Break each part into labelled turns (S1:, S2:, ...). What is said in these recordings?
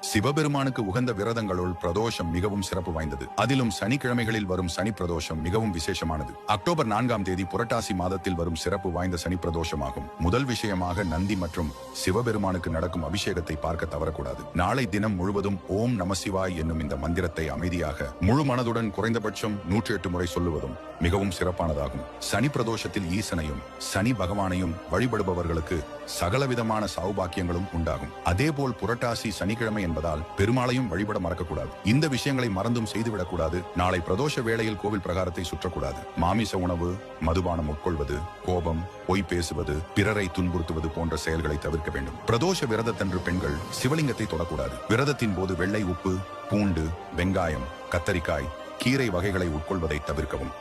S1: சிவபெருமானுக்கு உகந்த விரதங்களுள் பிரதோஷம் மிகவும் சிறப்பு வாய்ந்தது. அதிலும் சனிக்கிழமைகளில் வரும் சனி பிரதோஷம் மிகவும் விசேஷமானது. அக்டோபர் 4ஆம் தேதி புரட்டாசி மாதத்தில் வரும் சிறப்பு வாய்ந்த சனி பிரதோஷமாகும். முதல் விஷயமாக நந்தி மற்றும் சிவபெருமானுக்கு நடக்கும் அபிஷேகத்தை பார்க்க தவறக்கூடாது. நாளை தினம் முழுவதும் ஓம் நமசிவாய் என்னும் இந்த மந்திரத்தை அமைதியாக முழு மனதுடன் குறைந்தபட்சம் 108 முறை சொல்லுவதும் மிகவும் சிறப்பானதாகும். சனி பிரதோஷத்தில் ஈசனையும் சனி பகவானையும் வழிபடுபவர்களுக்கு சகலவிதமான சௌபாக்கியங்களும் உண்டாகும். அதேபோல் புரட்டாசி சனிக்கிழமை என்பதால் பெருமாளையும் வழிபட மறக்கக்கூடாது. இந்த விஷயங்களை மறந்தும் செய்துவிடக்கூடாது. நாளை பிரதோஷ வேளையில் கோவில் பிரகாரத்தை சுற்றக்கூடாது. மாமிச உணவு, மதுபானம் உட்கொள்வது, கோபம், பொய் பேசுவது, பிறரை துன்புறுத்துவது போன்ற செயல்களை தவிர்க்க வேண்டும். பிரதோஷ விரதத்தன்று பெண்கள் சிவலிங்கத்தை தொடக்கூடாது. விரதத்தின் போது வெள்ளை உப்பு, பூண்டு, வெங்காயம், கத்தரிக்காய், கீரை வகைகளை உட்கொள்வதை தவிர்க்கவும்.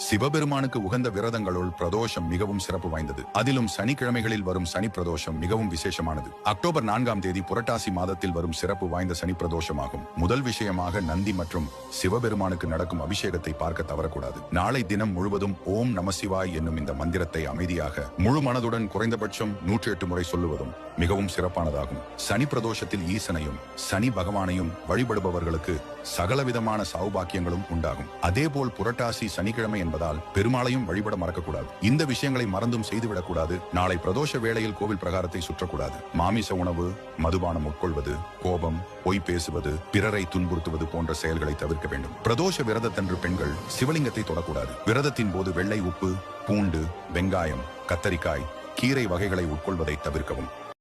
S1: சிவபெருமானுக்கு உகந்த விரதங்களுள் பிரதோஷம் மிகவும் சிறப்பு வாய்ந்தது. அதிலும் சனிக்கிழமைகளில் வரும் சனி பிரதோஷம் மிகவும் விசேஷமானது. அக்டோபர் 4ஆம் தேதி புரட்டாசி மாதத்தில் வரும் சிறப்பு வாய்ந்த சனி பிரதோஷமாகும். முதல் விஷயமாக நந்தி மற்றும் சிவபெருமானுக்கு நடக்கும் அபிஷேகத்தை பார்க்க தவறக்கூடாது. நாளை தினம் முழுவதும் ஓம் நமசிவாய் என்னும் இந்த மந்திரத்தை அமைதியாக முழு மனதுடன் குறைந்தபட்சம் 108 முறை சொல்லுவதும் மிகவும் சிறப்பானதாகும். சனி பிரதோஷத்தில் ஈசனையும் சனி பகவானையும் வழிபடுபவர்களுக்கு சகலவிதமான சௌபாக்கியங்களும் உண்டாகும். அதேபோல் புரட்டாசி சனிக்கிழமை என்பதால் பெருமாளையும் வழிபட மறக்கக்கூடாது. இந்த விஷயங்களை மறந்தும் செய்துவிடக்கூடாது. நாளை பிரதோஷ வேளையில் கோவில் பிரகாரத்தை சுற்றக்கூடாது. மாமிச உணவு, மதுபானம் உட்கொள்வது, கோபம், பொய் பேசுவது, பிறரை துன்புறுத்துவது போன்ற செயல்களை தவிர்க்க வேண்டும். பிரதோஷ விரதத்தன்று பெண்கள் சிவலிங்கத்தை தொடக்கூடாது. விரதத்தின் போது வெள்ளை உப்பு, பூண்டு, வெங்காயம், கத்தரிக்காய், கீரை வகைகளை உட்கொள்வதை தவிர்க்கவும்.